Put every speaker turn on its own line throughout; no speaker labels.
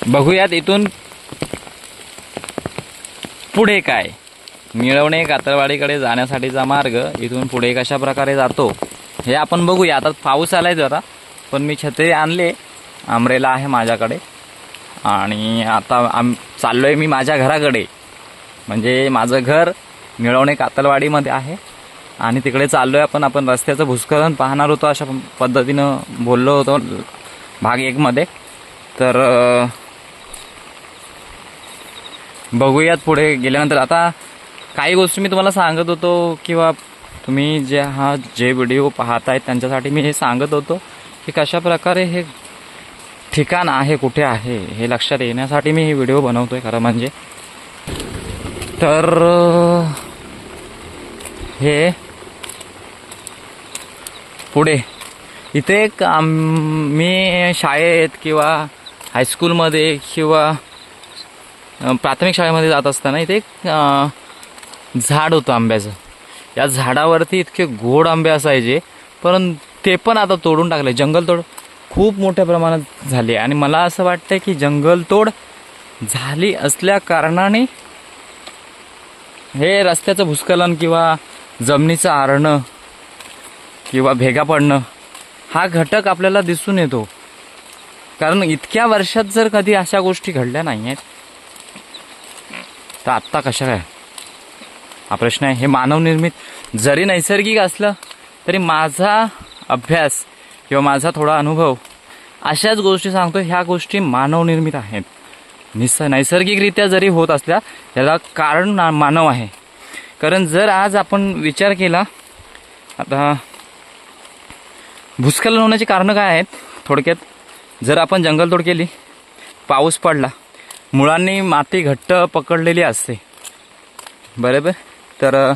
बघूयात इथून पुढे काय. मिळवणे कातळवाडीकडे जाण्यासाठीचा मार्ग इथून पुढे कशा प्रकारे जातो हे आपण बघूया. आता पाऊस आलाय जरा, पण मी छत्री आणले, अमरेला आहे माझ्याकडे. आणि आता चाललोय मी माझ्या घराकडे. म्हणजे माझं घर मिळवणे कातळवाडीमध्ये आहे आणि तिकडे चाललोय आपण रस्त्याचं भूस्खलन पाहणार होतो, अशा पद्धतीनं बोललो होतो भाग 1 मध्ये. तर बघूयात पुढे गेल्यानंतर. आता काही गोष्टी मी तुम्हाला सांगत होतो किंवा तुम्ही जे व्हिडिओ पाहतायत त्यांच्यासाठी मी हे सांगत होतो की कशा प्रकारे हे ठिकाण आहे, कुठे आहे हे लक्षात येण्यासाठी मी हे व्हिडिओ बनवतोय खरं म्हणजे. तर हे पुढे इथे एक मी शाळेत किंवा हायस्कूलमध्ये किंवा प्राथमिक शाळेमध्ये जात असताना इथे एक झाड होतं आंब्याचं. या झाडावरती इतके गोड आंबे असायचे, परंतु ते पण आता तोडून टाकले. जंगलतोड खूप मोठ्या प्रमाणात झाली आणि मला असं वाटतं की जंगलतोड झाली असल्या कारणाने हे रस्त्याचं भूस्खलन किंवा जमिनीचं आरणं किंवा भेगा पडणं हा घटक आपल्याला दिसून येतो. कारण इतक्या वर्षात जर कधी अशा गोष्टी घडल्या नाही आहेत तर आत्ता कशा काय हा प्रश्न आहे. हे मानवनिर्मित जरी नैसर्गिक असलं तरी माझा अभ्यास किंवा माझा थोडा अनुभव अशाच गोष्टी सांगतो, ह्या गोष्टी मानवनिर्मित आहेत. नैसर्गिकरित्या जरी होत असल्या याला कारण मानव आहे. कारण जर आज आपण विचार केला, आता भूस्खलन होण्याची कारणं काय आहेत थोडक्यात. जर आपण जंगलतोड केली, पाऊस पडला, मुळांनी माती घट्ट पकडलेली असते बरोबर. तर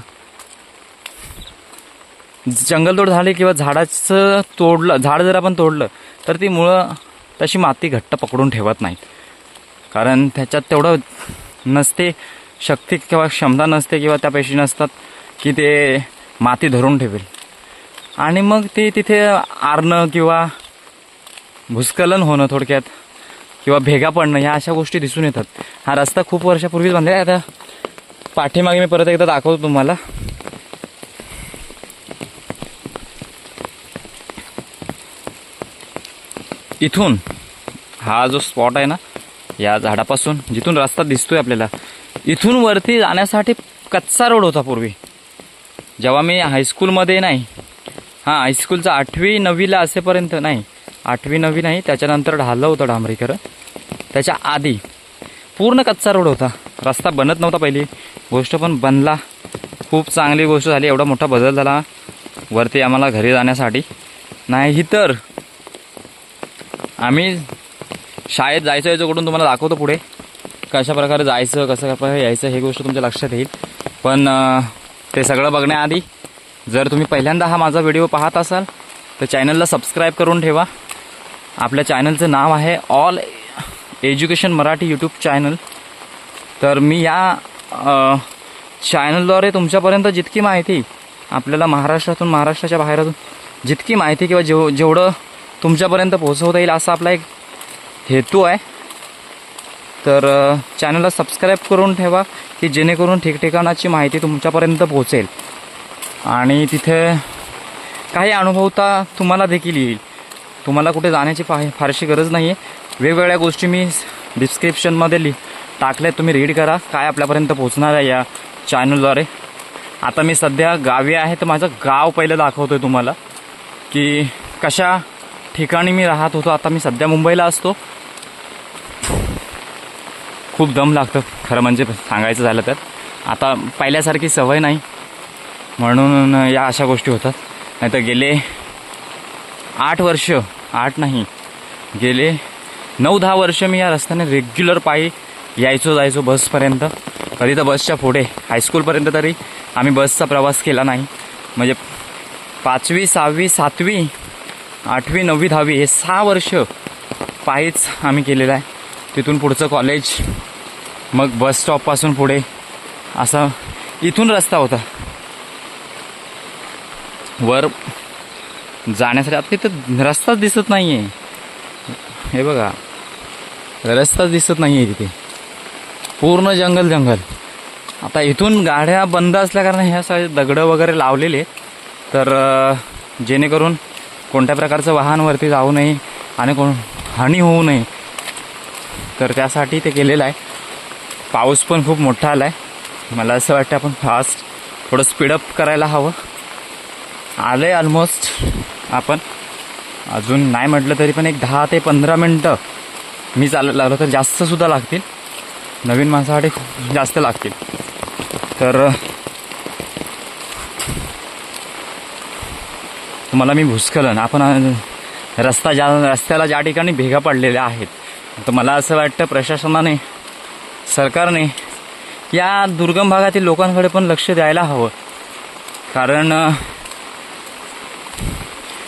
जंगलतोड झाली किंवा झाडाचं झाड जर आपण तोडलं तर ती मुळं तशी माती घट्ट पकडून ठेवत नाहीत. कारण त्याच्यात तेवढं नसते शक्ती किंवा क्षमता नसते किंवा त्या पेशी नसतात की ते माती धरून ठेवेल. आणि मग ते तिथे आरणं किंवा भूस्खलन होणं थोडक्यात किंवा भेगा पडणं ह्या अशा गोष्टी दिसून येतात. हा रस्ता खूप वर्षापूर्वीच बांधला आहे. आता पाठीमागे मी परत एकदा दाखवतो तुम्हाला. इथून हा जो स्पॉट आहे ना, या झाडापासून जिथून रस्ता दिसतोय आपल्याला, इथून वरती जाण्यासाठी कच्चा रोड होता पूर्वी. जेव्हा मी हायस्कूलमध्ये नाही, हायस्कूलचा 8वी 9वीला असेपर्यंत नाही, 8वी 9वी नाही, त्याच्यानंतर ढाललं होतं डांबरीकरण. त्याच्या आधी पूर्ण कच्चा रोड होता. रस्ता बनत नव्हता पहिली गोष्ट, पण बनला. खूप चांगली गोष्ट झाली, एवढा मोठा बदल झाला वरती आम्हाला घरी जाण्यासाठी. नाही तर आम्ही शाळेत जायचो कडून तुम्हाला दाखवतो पुढे कशा प्रकारे जायचं, कसं प्रकारे यायचं हे गोष्ट तुमच्या लक्षात येईल. पण ते सगळं बघण्याआधी जर तुम्ही पहिल्यांदा हा माझा व्हिडिओ पाहत असाल तर चॅनलला सबस्क्राईब करून ठेवा. आपल्या चॅनलचं नाव आहे all education Marathi YouTube channel. तर मी या चॅनलद्वारे तुमच्यापर्यंत जितकी माहिती आपल्याला महाराष्ट्रातून, महाराष्ट्राच्या बाहेरून जितकी माहिती किंवा जेवढं तुमच्यापर्यंत पोहोचवता येईल असा आपला एक हेतू आहे. तर चॅनलला सबस्क्राईब करून ठेवा की जेणेकरून ठिकठिकाणाची माहिती तुमच्यापर्यंत पोहोचेल आणि तिथे काही अनुभवता तुम्हाला देखील येईल. तुम्हाला कुठे जाण्याची फारशी गरज नाही आहे. वेगवेगळ्या गोष्टी मी डिस्क्रिप्शनमध्ये टाकल्या, तुम्ही रीड करा काय आपल्यापर्यंत पोहोचणार आहे या चॅनलद्वारे. आता मी सध्या गावी आहे, तर माझं गाव पहिलं दाखवतो आहे तुम्हाला की कशा ठिकाणी मी राहत होतो. आता मी सध्या मुंबईला असतो. खूप दम लागतं खरं म्हणजे सांगायचं झालं तर. आता पहिल्यासारखी सवय नाही म्हणून या अशा गोष्टी होतात. नाही तर गेले 8 वर्ष, 8 नाही, गेले 9-10 वर्ष मी या रस्त्याने रेग्युलर पायी यायचो जायचो बसपर्यंत. कधी तर बसच्या पुढे, हायस्कूलपर्यंत तरी आम्ही बसचा प्रवास केला नाही. म्हणजे 5वी 6वी 7वी 8वी 9वी 10वी हे 6 वर्ष पायीच आम्ही केलेलं आहे. तिथून पुढचं कॉलेज, मग बस स्टॉपपासून पुढे असा इथून रस्ता होता वर जाण्यासाठी. आता तिथं रस्ताच दिसत नाही आहे. हे बघा, रस्ताच दिसत नाही आहे तिथे, पूर्ण जंगल जंगल. आता इथून गाड्या बंद असल्याकारणे ह्या सगळे दगडं वगैरे लावलेले, तर जेणेकरून कोणत्या प्रकारचं वाहनवरती जाऊ नये आणि हानी होऊ नये, तर त्यासाठी ते केलेलं आहे. पाऊस पण खूप मोठा आला आहे. मला असं वाटतं आपण फास्ट थोडं स्पीडअप करायला हवं. आलं आहे ऑलमोस्ट. आपण अजून नाही म्हटलं तरी पण एक 10 ते 15 मिनटं मी चालायला लागलो तर जास्तसुद्धा लागतील. नवीन माणसासाठी खूप जास्त लागतील. तर तुम्हाला मी भूस्खलन, आपण रस्त्याला ज्या ठिकाणी भेगा पडलेल्या आहेत, तर मला असं वाटतं प्रशासनाने, सरकारने या दुर्गम भागातील लोकांकडे पण लक्ष द्यायला हवं. कारण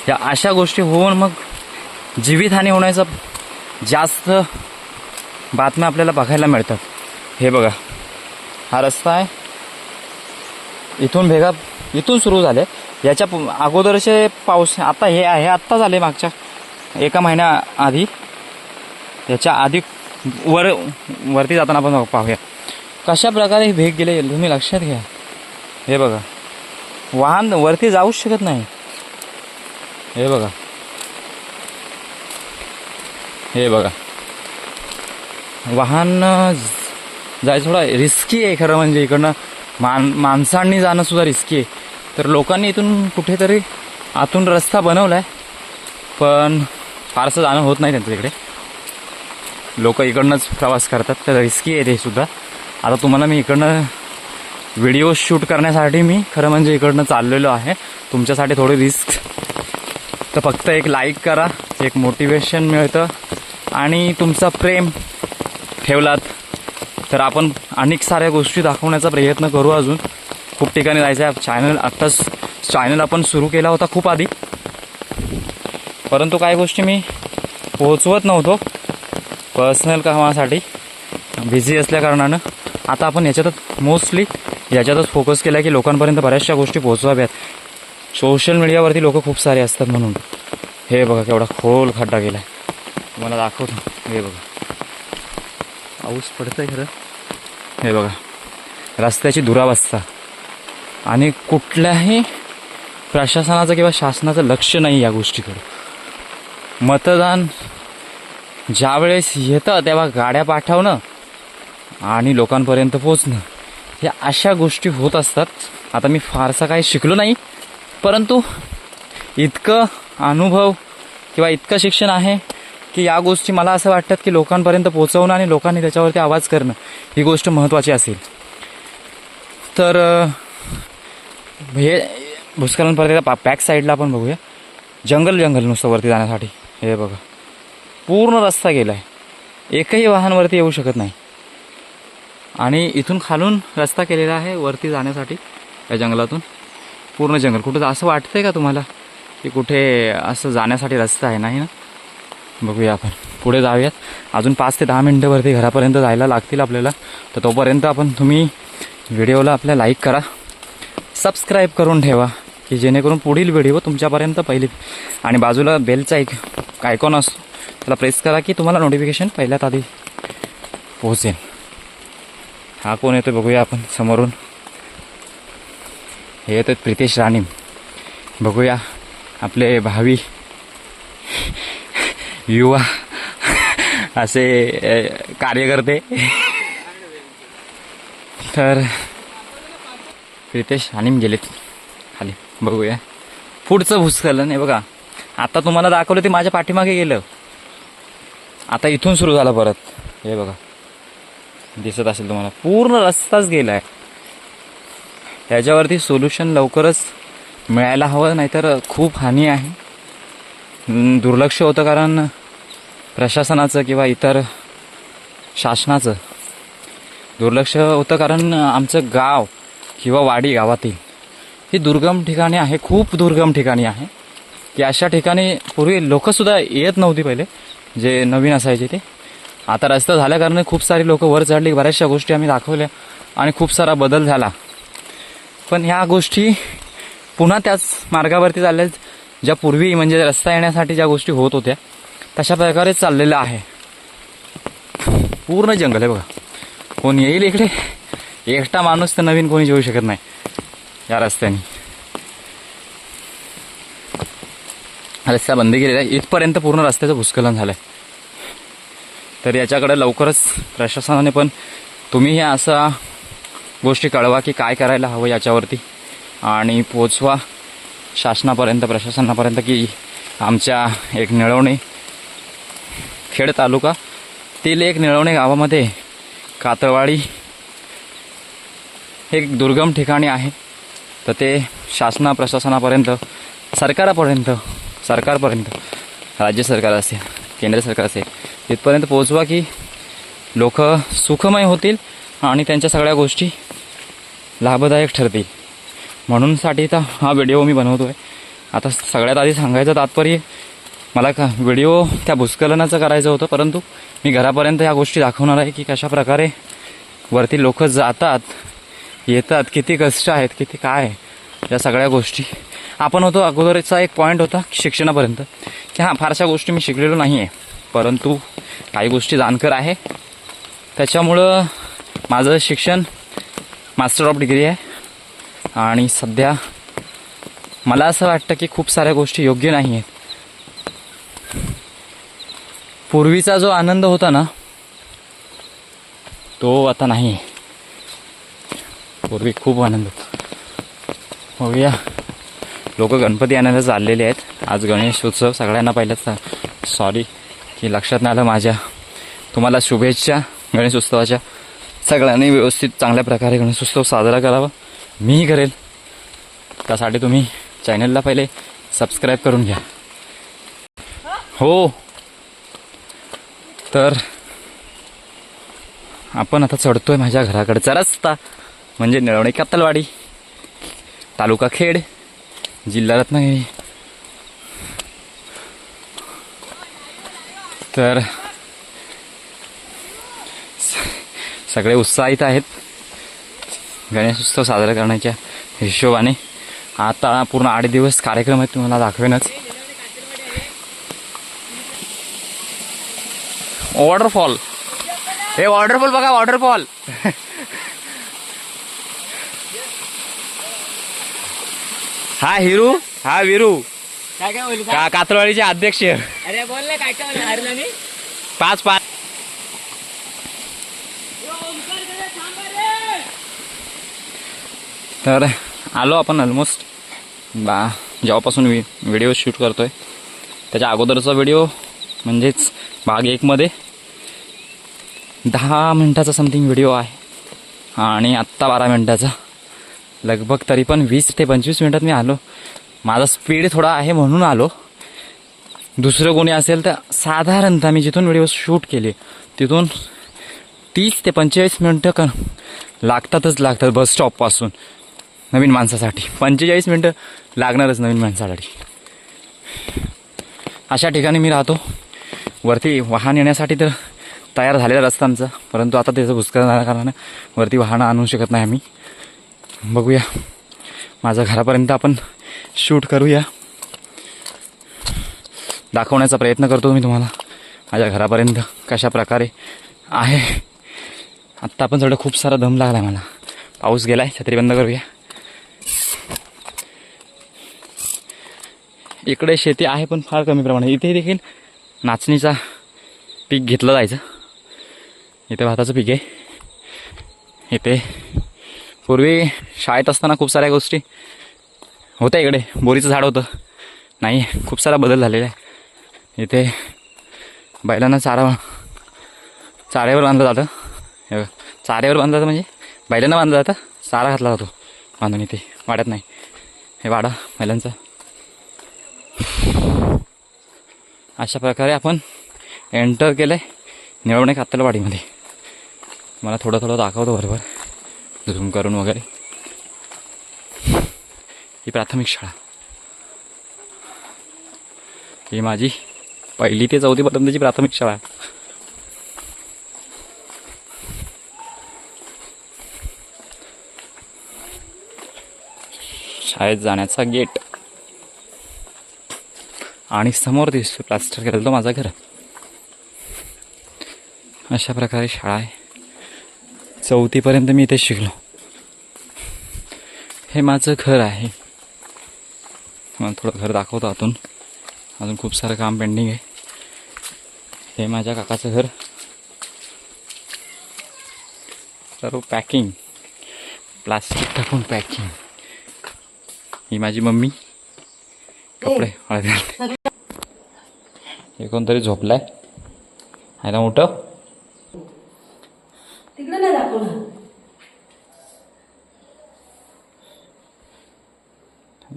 या अशा गोष्टी होऊन मग जीवितहानी होण्याचा जास्त बातम्या आपल्याला बघायला मिळतात. हे बघा, हा रस्ता आहे. इथून भेगा इथून सुरू झाले. याच्या अगोदरचे पाऊस आता हे आहे, आत्ता झाले मागच्या 1 महिन्याआधी. याच्या आधी वरती जाताना आपण पाहूया कशा प्रकारे हे भेग गेले. तुम्ही लक्षात घ्या. हे बघा, वाहन वरती जाऊच शकत नाही. हे बघा, हे बघा, वाहन जायचं थोडा रिस्की आहे खरं म्हणजे. इकडनं माणसांनी जाणं सुद्धा रिस्की आहे. तर लोकांनी इथून कुठेतरी आतून रस्ता बनवला आहे, पण फारसं जाणं होत नाही त्यांचं इकडे. लोक इकडनंच प्रवास करतात, तर रिस्की आहे ते सुद्धा. आता तुम्हाला मी इकडनं व्हिडिओ शूट करण्यासाठी मी खरं म्हणजे इकडनं चाललेलो आहे. तुमच्यासाठी थोडी रिस्क. तर फक्त एक लाईक करा, एक मोटिवेशन मिळतं. आणि तुमचा प्रेम ठेवलात तर आपण अनेक साऱ्या गोष्टी दाखवण्याचा प्रयत्न करू. अजून खूप ठिकाणी जायचं आहे. आत्ताच चॅनल आपण सुरू केला होता खूप आधी, परंतु काही गोष्टी मी पोहोचवत नव्हतो पर्सनल कामासाठी, बिझी असल्याकारणानं. आता आपण याच्यातच फोकस केला की लोकांपर्यंत बऱ्याचशा गोष्टी पोहोचवाव्यात. सोशल मीडियावरती लोक खूप सारे असतात म्हणून. हे बघा केवढा खोल खड्डा गेला आहे, तुम्हाला दाखवतो. हे बघा, पाऊस पडतंय खरं. हे बघा, रस्त्याची दुरावस्था आणि कुठल्याही प्रशासनाचं किंवा शासनाचं लक्ष नाही या गोष्टीकडे. मतदान ज्यावेळेस येतं तेव्हा गाड्या पाठवणं आणि लोकांपर्यंत पोचणं, या अशा गोष्टी होत असतात. आता मी फारसा काही शिकलो नाही, परंतु इतकं अनुभव किंवा इतकं शिक्षण आहे की या गोष्टी मला असं वाटतात की लोकांपर्यंत पोचवणं आणि लोकांनी त्याच्यावरती आवाज करणं ही गोष्ट महत्त्वाची असेल. तर हे भूस्खलन परत बॅक साईडला आपण बघूया. जंगल नुसतं वरती जाण्यासाठी. हे बघा, पूर्ण रस्ता गेला आहे, एकही वाहन वरती येऊ शकत नाही. आणि इथून खालून रस्ता केलेला आहे वरती जाण्यासाठी. या जंगलातून पूर्ण जंगल. कुठं असं वाटतंय का तुम्हाला की कुठे असं जाण्यासाठी रस्ता आहे? नाही ना. बघूया, आपण पुढे जाऊयात. अजून 5 ते 10 मिनटं वरती घरापर्यंत जायला लागतील आपल्याला. तर तोपर्यंत तुम्ही व्हिडिओला आपल्या लाईक करा, सबस्क्राईब करून ठेवा की जेणेकरून पुढील व्हिडिओ तुमच्यापर्यंत पहिली. आणि बाजूला बेलचा एक आयकॉन असतो, त्याला प्रेस करा की तुम्हाला नोटिफिकेशन पहिल्यात आधी पोहोचेल. हा कोण येतो बघूया आपण समोरून. हे येतात प्रितेश राणीम. बघूया आपले भावी युवा असे कार्यकर्ते. तर प्रितेश राणीम गेलेत खाली. बघूया पुढचं भूस्खलन. हे बघा, आता तुम्हाला दाखवलं ते माझ्या पाठीमागे गेलं, आता इथून सुरू झालं परत. हे बघा, दिसत असेल तुम्हाला, पूर्ण रस्ताच गेला आहे. याच्यावरती सोल्युशन लवकरच मिळायला हवं, नाहीतर खूप हानी आहे. दुर्लक्ष होतं कारण प्रशासनाचं किंवा इतर शासनाचं दुर्लक्ष होतं, कारण आमचं गाव किंवा वाडी गावातील ही दुर्गम ठिकाणी आहे, खूप दुर्गम ठिकाणी आहे. की अशा ठिकाणी पूर्वी लोकंसुद्धा येत नव्हती पहिले, जे नवीन असायचे ते. आता रस्ता झाल्याकारणे खूप सारी लोकं वर चढली, बऱ्याचशा गोष्टी आम्ही दाखवल्या आणि खूप सारा बदल झाला. पण ह्या गोष्टी पुन्हा त्याच मार्गावरती चालल्या ज्या पूर्वी म्हणजे रस्ता येण्यासाठी ज्या गोष्टी होत होत्या तशा प्रकारे चाललेल्या आहे. पूर्ण जंगल आहे बघा. कोण येईल इकडे, एकटा माणूस तर नवीन कोणी येऊ शकत नाही या रस्त्याने. रस्ता बंद केलेला आहे, इथपर्यंत पूर्ण रस्त्याचं भूस्खलन झालं आहे. तर याच्याकडे लवकरच प्रशासनाने पण तुम्ही ह्या अशा गोष्टी कळवा की काय करायला हवं याच्यावरती, आणि पोचवा शासनापर्यंत, प्रशासनापर्यंत की आमच्या एक निळवणे खेड तालुकातील एक निळवणे गावामध्ये कातळवाडी हे एक दुर्गम ठिकाणी आहे. तर ते प्रशासनापर्यंत, सरकारपर्यंत राज्य सरकार असेल, केंद्र सरकार असेल, इथपर्यंत पोहोचवा की लोक सुखमय होतील आणि त्यांच्या सगळ्या गोष्टी लाभदायक ठरतील. म्हणूनसाठी तर हा व्हिडिओ मी बनवतो आहे. आता सगळ्यात आधी सांगायचं तात्पर्य, मला व्हिडिओ त्या भूस्खलनाचं करायचं होतं, परंतु मी घरापर्यंत या गोष्टी दाखवणार आहे की कशाप्रकारे वरती लोक जातात, येतात, किती कष्ट आहेत, किती काय आहे, या सगळ्या गोष्टी. आपण होतो अगोदरचा एक पॉईंट होता शिक्षणापर्यंत, की हां फारशा गोष्टी मी शिकलेलो नाही आहे, परंतु काही गोष्टी जाणकार आहे. त्याच्यामुळं माझं शिक्षण मास्टर ऑफ डिग्री आहे. आणि सध्या मला असं वाटतं की खूप साऱ्या गोष्टी योग्य नाही आहेत. पूर्वीचा जो आनंद होता ना, तो आता नाही आहे. पूर्वी खूप आनंद होता. बघूया, लोक गणपती आणायला चाललेले आहेत. आज गणेश उत्सव. सगळ्यांना पहिल्याच सॉरी की लक्षात नाही आलं माझ्या. तुम्हाला शुभेच्छा गणेश उत्सवाच्या. सगळ्यांनी व्यवस्थित चांगल्या प्रकारे गणेश उत्सव साजरा करावा. मीही करेल. त्यासाठी तुम्ही चॅनलला पहिले सबस्क्राईब करून घ्या. हो, तर आपण आता चढतोय माझ्या घराकडचा रस्ता, म्हणजे निळवणे कातळवाडी, तालुका खेड, जिल्हा रत्नागिरी. तर सगळे उत्साहित आहेत गणेश उत्सव साजरा करण्याच्या हिशोबाने. आता पूर्ण 8 दिवस कार्यक्रम आहेत, तुम्हाला दाखवेनच. वॉटरफॉल, हे वॉटरफॉल बघा, वॉटरफॉल. हा हिरू, हा विरू,
काय काय बोलू
कातळवाडीचे अध्यक्ष.
अरे बोल ना, काय काय हरला मी
5-5. तर आलो आपण ऑलमोस्ट. जेव्हापासून व्हिडिओ शूट करतोय त्याच्या अगोदरचा व्हिडिओ म्हणजेच भाग 1 मध्ये 10 मिनिटाचा समथिंग व्हिडिओ आहे, आणि आत्ता 12 मिनिटाचा. लगभग तरी पण 20 ते 25 मिनिटात मी आलो. माझा स्पीड थोडा आहे म्हणून आलो. दुसरं कोणी असेल तर साधारणतः मी जिथून व्हिडिओ शूट केले तिथून 30 ते 45 मिनटं लागतात बस स्टॉपपासून. नवीन माणसासाठी 45 मिनटं लागणारच नवीन माणसासाठी. अशा ठिकाणी मी राहतो. वरती वाहन येण्यासाठी तर तयार झालेला रस्ता आमचा, परंतु आता त्याचं भूस्खलन झाल्या कारणानं वरती वाहनं आणू शकत नाही आम्ही. बघूया, माझ्या घरापर्यंत आपण शूट करूया. दाखवण्याचा प्रयत्न करतो मी तुम्हाला माझ्या घरापर्यंत कशा प्रकारे आहे. आत्ता आपण थोडं खूप सारा दम लागला मला. पाऊस गेलाय, छत्री बंद करूया. इकडे शेती आहे पण फार कमी प्रमाणात. इथे देखील नाचणीचा पीक घेतलं जायचं. इथे भाताचं पीक आहे. इथे पूर्वी शाळेत असताना खूप साऱ्या गोष्टी होत्या. इकडे बोरीचं झाड होतं, नाही खूप सारा बदल झालेला आहे. इथे बैलांना चाऱ्यावर बांधलं जातं. चाऱ्यावर बांधलं जातं म्हणजे बैलांना बांधलं जातं, चारा घातला जातो बांधून. इथे वाड्यात नाही, हे वाडा बैलांचा. अशा प्रकारे आपण एंटर केलं आहे निळवणे कातळवाडीमध्ये. मला थोडं दाखवतो बरोबर झूम करून वगैरे. ही प्राथमिक शाळा, ही माझी 1ली ते 4थी पर्यंतची प्राथमिक शाळा. शाळेत जाण्याचा गेट, आणि समोर दिसतो प्लास्टर केलेलं तो माझं घर. अशा प्रकारे शाळा आहे. 4थीपर्यंत मी इथे शिकलो. हे माझं घर आहे. मला थोडं घर दाखवतो आतून. अजून खूप सारं काम पेंडिंग आहे. हे माझ्या काकाचं घर. सर्व पॅकिंग, प्लास्टिक टाकून पॅकिंग. ही माझी मम्मी कपडे हळद घालते. हे कोणतरी झोपलाय आहे ना मोठं.
तिकडे नाही दाखवलं.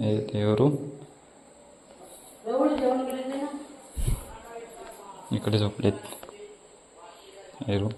हे देवरू
एवढं जेवण केलेलं ना.
इकडे झोपलेत. हे रूम.